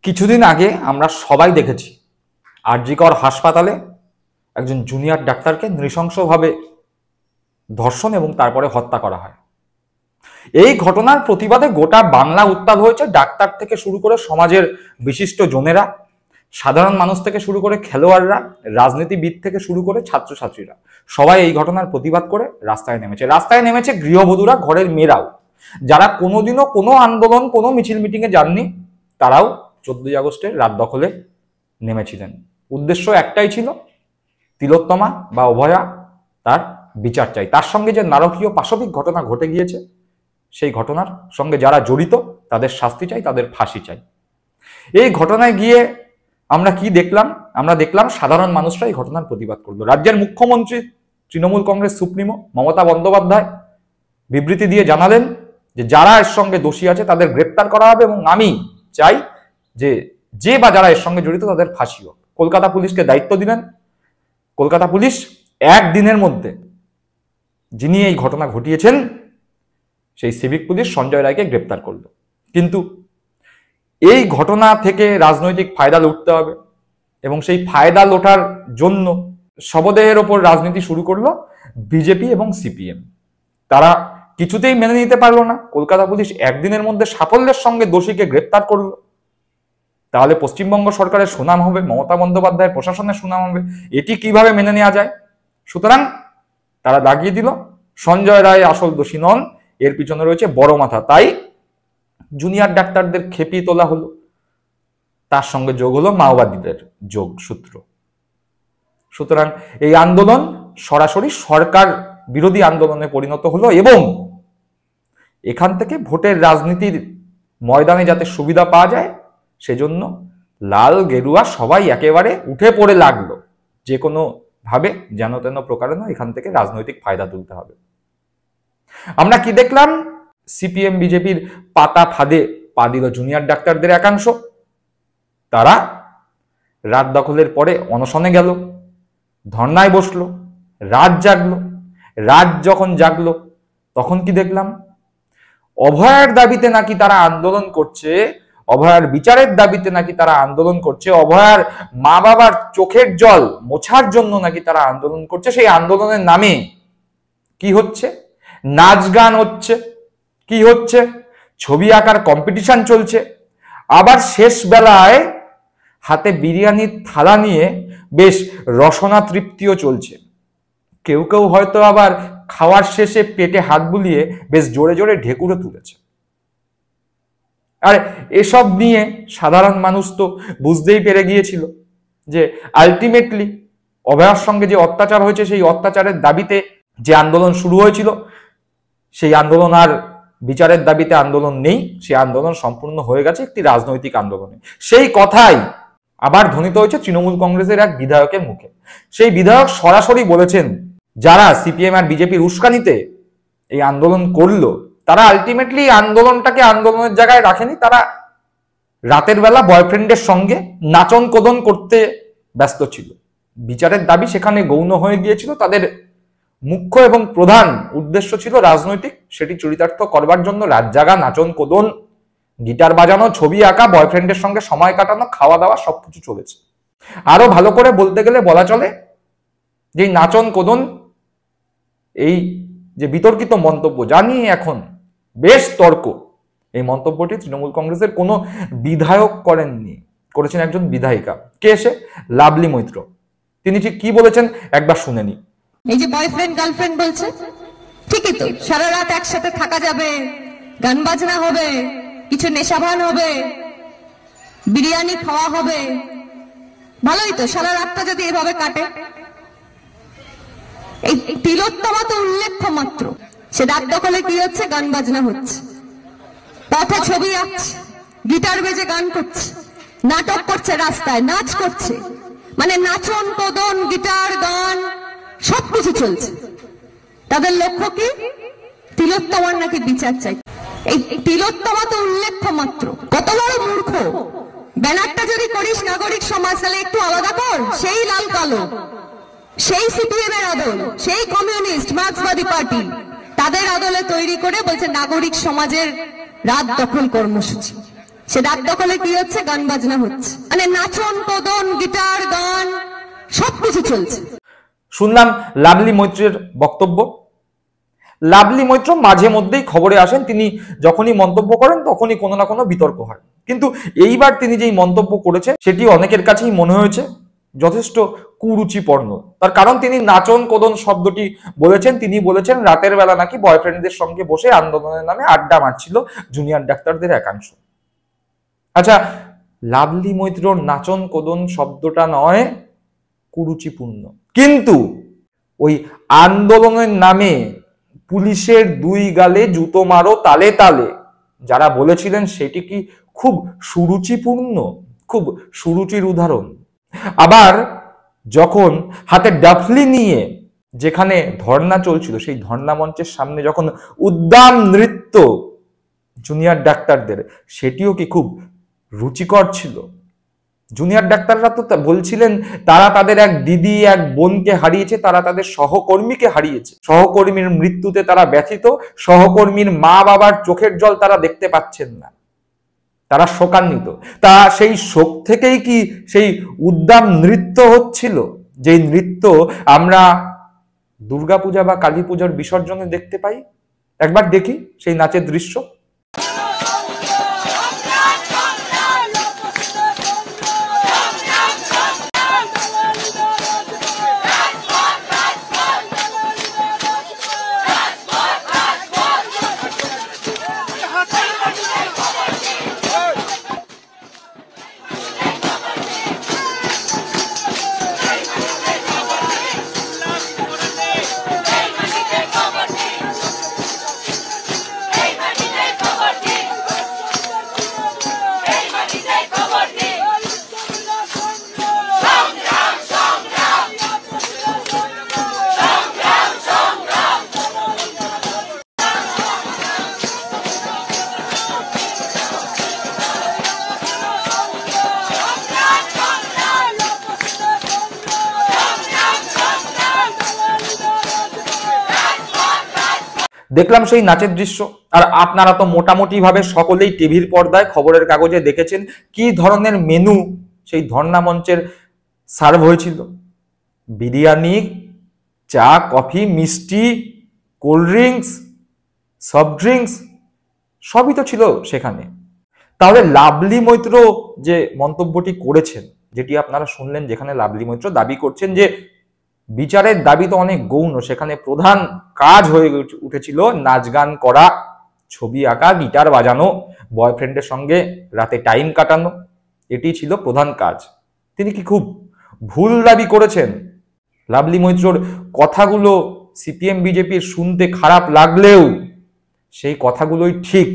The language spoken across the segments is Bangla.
কিছুদিন আগে আমরা সবাই দেখেছি আর.জি. কর হাসপাতালে একজন জুনিয়র ডাক্তারকে নৃশংসভাবে ধর্ষণ এবং তারপরে হত্যা করা হয়। এই ঘটনার প্রতিবাদে গোটা বাংলা উত্তাল হয়েছে। ডাক্তার থেকে শুরু করে সমাজের বিশিষ্ট জনেরা, সাধারণ মানুষ থেকে শুরু করে খেলোয়াড়রা, রাজনীতিবিদ থেকে শুরু করে ছাত্রছাত্রীরা সবাই এই ঘটনার প্রতিবাদ করে রাস্তায় নেমেছে গৃহবধূরা, ঘরের মেয়েরাও, যারা কোনোদিনও কোনো আন্দোলন, কোনো মিছিল মিটিংয়ে যাননি, তারাও 14ই আগস্টের রাত দখলে নেমেছিলেন। উদ্দেশ্য একটাই ছিল, তিলোত্তমা বা অভয়া তার বিচার চাই। তার সঙ্গে যে নারকীয় পাশবিক ঘটনা ঘটে গিয়েছে, সেই ঘটনার সঙ্গে যারা জড়িত তাদের শাস্তি চাই, তাদের ফাঁসি চাই। এই ঘটনায় গিয়ে আমরা কি দেখলাম? আমরা দেখলাম সাধারণ মানুষরা এই ঘটনার প্রতিবাদ করলো। রাজ্যের মুখ্যমন্ত্রী, তৃণমূল কংগ্রেস সুপ্রিমো মমতা বন্দ্যোপাধ্যায় বিবৃতি দিয়ে জানালেন যে যারা এর সঙ্গে দোষী আছে তাদের গ্রেপ্তার করা হবে এবং আমি চাই যে বা যারা এর সঙ্গে জড়িত তাদের ফাঁসি হোক। কলকাতা পুলিশকে দায়িত্ব দিলেন। কলকাতা পুলিশ একদিনের মধ্যে যিনি এই ঘটনা ঘটিয়েছেন সেই সিভিক পুলিশ সঞ্জয় রায়কে গ্রেপ্তার করলো। কিন্তু এই ঘটনা থেকে রাজনৈতিক ফায়দা লুটতে হবে এবং সেই ফায়দা লোটার জন্য শবদেহের ওপর রাজনীতি শুরু করলো বিজেপি এবং সিপিএম। তারা কিছুতেই মেনে নিতে পারলো না কলকাতা পুলিশ একদিনের মধ্যে সাফল্যের সঙ্গে দোষীকে গ্রেপ্তার করলো। তাহলে পশ্চিমবঙ্গ সরকারের সুনাম হবে, মমতা বন্দ্যোপাধ্যায়ের প্রশাসনের সুনাম হবে, এটি কিভাবে মেনে নেওয়া যায়? সুতরাং তারা দাগিয়ে দিল সঞ্জয় রায় আসল দোষী নন, এর পিছনে রয়েছে বড় মাথা। তাই জুনিয়র ডাক্তারদের খেপিয়ে তোলা হলো, তার সঙ্গে যোগ হলো মাওবাদীদের যোগসূত্র। সুতরাং এই আন্দোলন সরাসরি সরকার বিরোধী আন্দোলনে পরিণত হলো এবং এখান থেকে ভোটের রাজনীতির ময়দানে যাতে সুবিধা পাওয়া যায় সেজন্য লাল গেরুয়া সবাই একেবারে উঠে পড়ে লাগলো, যে কোনো ভাবে যেন তেন প্রকারে এখান থেকে রাজনৈতিক ফায়দা তুলতে হবে। আমরা কি দেখলাম? সিপিএম বিজেপির পাতা ফাঁদে পা দিল জুনিয়র ডাক্তারদের একাংশ। তারা রাত দখলের পরে অনশনে গেল, ধর্নায় বসলো, রাত জাগলো। রাত যখন জাগলো তখন কি দেখলাম? অভয়ার দাবিতে নাকি তারা আন্দোলন করছে, অভয়ার বিচারের দাবিতে নাকি তারা আন্দোলন করছে, অভয়ার মা বাবার চোখের জল মোছার জন্য নাকি তারা আন্দোলন করছে। সেই আন্দোলনের নামে কি হচ্ছে? নাচ গান হচ্ছে, কি হচ্ছে? ছবি আঁকার কম্পিটিশন চলছে। আবার শেষ বেলায় হাতে বিরিয়ানির থালা নিয়ে বেশ রসনা তৃপ্তিও চলছে। কেউ কেউ হয়তো আবার খাওয়ার শেষে পেটে হাত বুলিয়ে বেশ জোরে জোরে ঢেকুরও তুলেছে। আর এসব নিয়ে সাধারণ মানুষ তো বুঝতেই পেরে গিয়েছিল যে আলটিমেটলি অভয়ার সঙ্গে যে অত্যাচার হয়েছে, সেই অত্যাচারের দাবিতে যে আন্দোলন শুরু হয়েছিল, সেই আন্দোলন আর বিচারের দাবিতে আন্দোলন নেই। সেই আন্দোলন সম্পূর্ণ হয়ে গেছে একটি রাজনৈতিক আন্দোলনে। সেই কথাই আবার ধ্বনিত হয়েছে তৃণমূল কংগ্রেসের এক বিধায়কের মুখে। সেই বিধায়ক সরাসরি বলেছেন, যারা সিপিএম আর বিজেপির উস্কানিতে এই আন্দোলন করলো তারা আলটিমেটলি আন্দোলনটাকে আন্দোলনের জায়গায় রাখেনি, তারা রাতের বেলা বয়ফ্রেন্ডের সঙ্গে নাচন কোদন করতে ব্যস্ত ছিল। বিচারের দাবি সেখানে গৌণ হয়ে গিয়েছিল। তাদের মুখ্য এবং প্রধান উদ্দেশ্য ছিল রাজনৈতিক, সেটি চরিতার্থ করবার জন্য রাত জাগা, নাচন কোদন, গিটার বাজানো, ছবি আঁকা, বয়ফ্রেন্ডের সঙ্গে সময় কাটানো, খাওয়া দাওয়া সবকিছু চলেছে। আরো ভালো করে বলতে গেলে বলা চলে যে নাচন কোদন, এই যে বিতর্কিত মন্তব্য যা নিয়ে এখন বেশ তর্ক, এই মন্তব্যটি তৃণমূল কংগ্রেসের কোনো বিধায়ক করেননি, করেছেন একজন বিধায়িকা। কে সে? লাভলি মৈত্র। তিনি ঠিক কি বলেছেন একবার শুনে নি। এই যে বয়ফ্রেন্ড গার্লফ্রেন্ড বলছে, ঠিকই তো, সারা রাত একসাথে থাকা যাবে, গান বাজনা হবে, কিছু নেশাভান হবে, বিরিয়ানি খাওয়া হবে, ভালোই তো। সারা রাতটা যদি এভাবে কাটে, এই তিলোত্তমা তো উল্লেখ্য মাত্র। সে রাত দখলে কি হচ্ছে? গান বাজনা হচ্ছে, পথে ছবি আঁকছে, গিটার বেজে গান করছে, নাটক করছে, রাস্তায় নাচ করছে, মানে নাচন কোদন, গিটার, গান সবকিছু চলছে। তাদের লক্ষ্য কি? তিলোত্তমার নাকি বিচার চাই। এই তিলোত্তমা তো উল্লেখ্য মাত্র। কত বড় মূর্খ! ব্যানারটা যদি করিস নাগরিক সমাজ, তাহলে একটু আলাদা কর। সেই লাল কালো, সেই সিপিএম এর আদল, সেই কমিউনিস্ট মার্ক্সবাদী পার্টি, তাদের আদলে তৈরি করে বলছে নাগরিক সমাজের রাত দখল কর্মসূচি। সে ডাক দখলে কি হচ্ছে? গান বাজনা হচ্ছে, মানে নাচন কোদন গিটার গান সবকিছু চলছে। শুনলাম লাভলি মৈত্রের বক্তব্য। লাভলি মৈত্র মাঝে মধ্যেই খবরে আসেন, তিনি যখনই মন্তব্য করেন তখনই কোনো না কোনো বিতর্ক হয়। কিন্তু এইবার তিনি যেই মন্তব্য করেছেন সেটি অনেকের কাছেই মনে হয়েছে যথেষ্ট কুরুচিপূর্ণ। তার কারণ তিনি নাচন কোদন শব্দটি বলেছেন। তিনি বলেছেন রাতের বেলা নাকি বয়ফ্রেন্ডদের সঙ্গে বসে আন্দোলনের নামে আড্ডা মারছিল জুনিয়র ডাক্তারদের একাংশ। আচ্ছা, লাভলি মৈত্রর নাচন কোদন শব্দটা নয় কুরুচিপূর্ণ, কিন্তু ওই আন্দোলনের নামে পুলিশের দুই গালে জুতো মারো তালে তালে যারা বলেছিলেন সেটি কি খুব সুরুচিপূর্ণ, খুব সুরুচির উদাহরণ? আবার যখন হাতে ডাফলি নিয়ে যেখানে ধর্ণা চলছিল সেই ধর্ণা মঞ্চের সামনে যখন উদ্দাম নৃত্য জুনিয়র ডাক্তারদের, সেটিও কি খুব রুচিকর ছিল? জুনিয়র ডাক্তাররা তো বলছিলেন তারা তাদের এক দিদি এক বোনকে হারিয়েছে, তারা তাদের সহকর্মীকে হারিয়েছে, সহকর্মীর মৃত্যুতে তারা ব্যথিত, সহকর্মীর মা বাবার চোখের জল তারা দেখতে পাচ্ছেন না, তারা শোকান্বিত। তা সেই শোক থেকেই কি সেই উদ্দাম নৃত্য হচ্ছিল, যে নৃত্য আমরা দুর্গাপূজা বা কালী পূজার বিসর্জনে দেখতে পাই? একবার দেখি সেই নাচের দৃশ্য। দেখলাম সেই নাচের দৃশ্য। আর আপনারা তো মোটামুটি ভাবে সকলেই টিভির পর্দায় খবরের কাগজে দেখেছেন কি ধরনের মেনু সেই ধর্ণা মঞ্চের সার্ভ হয়েছিল। বিরিয়ানি, চা, কফি, মিষ্টি, কোল্ড ড্রিঙ্কস, সফট ড্রিঙ্কস সবই তো ছিল সেখানে। তাহলে লাভলি মৈত্র যে মন্তব্যটি করেছেন, যেটি আপনারা শুনলেন, যেখানে লাভলি মৈত্র দাবি করছেন যে বিচারের দাবি তো অনেক গৌণ, সেখানে প্রধান কাজ হয়ে উঠেছিল নাচ গান করা, ছবি আঁকা, গিটার বাজানো, বয়ফ্রেন্ডের সঙ্গে রাতে টাইম কাটানো, এটি ছিল প্রধান কাজ। তিনি কি খুব ভুল দাবি করেছেন? লাভলি মৈত্রর কথাগুলো সিপিএম বিজেপির শুনতে খারাপ লাগলেও সেই কথাগুলোই ঠিক,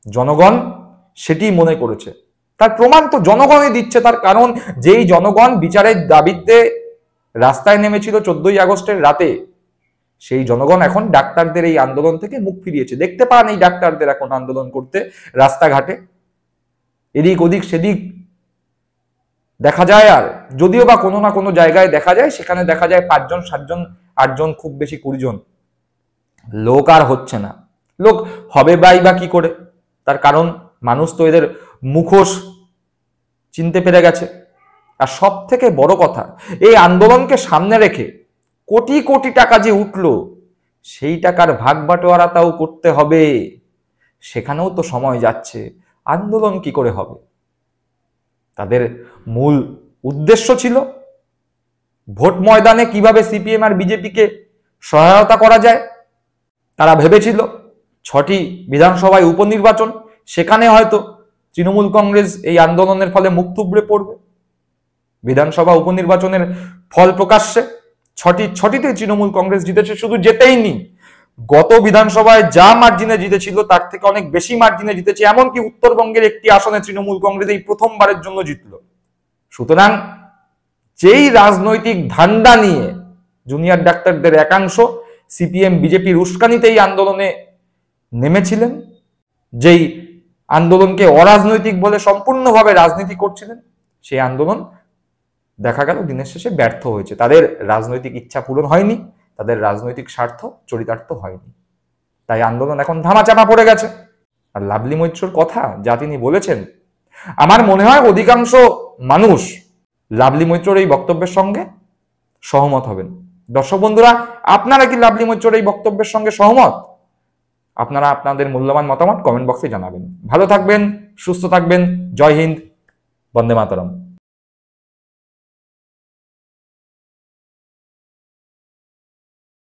জনগণ সেটি মনে করেছে। তার প্রমাণ তো জনগণই দিচ্ছে। তার কারণ যেই জনগণ বিচারের দাবিতে রাস্তায় নেমেছিল 14ই আগস্টের রাতে, সেই জনগণ এখন ডাক্তারদের এই আন্দোলন থেকে মুখ ফিরিয়েছে। দেখতে পান এই ডাক্তারদের এখন আন্দোলন করতে রাস্তাঘাটে এদিক ওদিক সেদিক দেখা যায়। আর যদিও বা কোনো না কোনো জায়গায় দেখা যায়, সেখানে দেখা যায় 5 জন 7 জন 8 জন, খুব বেশি 20 জন। লোক আর হচ্ছে না। লোক হবে বা কি করে? তার কারণ মানুষ তো এদের মুখোশ চিনতে পেরে গেছে। আর সব থেকে বড় কথা, এই আন্দোলনকে সামনে রেখে কোটি কোটি টাকা যে উঠলো, সেই টাকার ভাগ বাটোয়ারাটাও করতে হবে। সেখানেও তো সময় যাচ্ছে। আন্দোলন কি করে হবে? তাদের মূল উদ্দেশ্য ছিল ভোট ময়দানে কিভাবে সিপিএম আর বিজেপিকে সহায়তা করা যায়। তারা ভেবেছিল 6টি বিধানসভায় উপনির্বাচন, সেখানে হয়তো তৃণমূল কংগ্রেস এই আন্দোলনের ফলে মুখ থুবড়ে পড়বে। বিধানসভা উপনির্বাচনের ফল প্রকাশ্যে 6টিতে তৃণমূল কংগ্রেস জিতেছে। শুধু যেতেই নি, গত বিধানসভায় যা মার্জিনে জিতেছিল তার থেকে অনেক বেশি মার্জিনে জিতেছে। এমনকি উত্তরবঙ্গের একটি আসনে তৃণমূল কংগ্রেস এই প্রথমবারের জন্য জিতল। সুতরাং যেই রাজনৈতিক ধান্দা নিয়ে জুনিয়র ডাক্তারদের একাংশ সিপিএম বিজেপির উস্কানিতে এই আন্দোলনে নেমেছিলেন, যেই আন্দোলনকে অরাজনৈতিক বলে সম্পূর্ণভাবে রাজনীতি করছিলেন, সেই আন্দোলন দেখা গেল দিনের শেষে ব্যর্থ হয়েছে। তাদের রাজনৈতিক ইচ্ছা পূরণ হয়নি, তাদের রাজনৈতিক স্বার্থ চরিতার্থ হয়নি। তাই আন্দোলন এখন ধামাচাপা পড়ে গেছে। আর লাভলি মৈত্রর কথা যা তিনি বলেছেন, আমার মনে হয় অধিকাংশ মানুষ লাভলি মৈত্রর এই বক্তব্যের সঙ্গে সহমত হবেন। দর্শক বন্ধুরা, আপনারা কি লাভলি মৈত্রর এই বক্তব্যের সঙ্গে সহমত? আপনারা আপনাদের মূল্যবান মতামত কমেন্ট বক্সে জানাবেন। ভালো থাকবেন, সুস্থ থাকবেন। জয় হিন্দ, বন্দে মাতরম।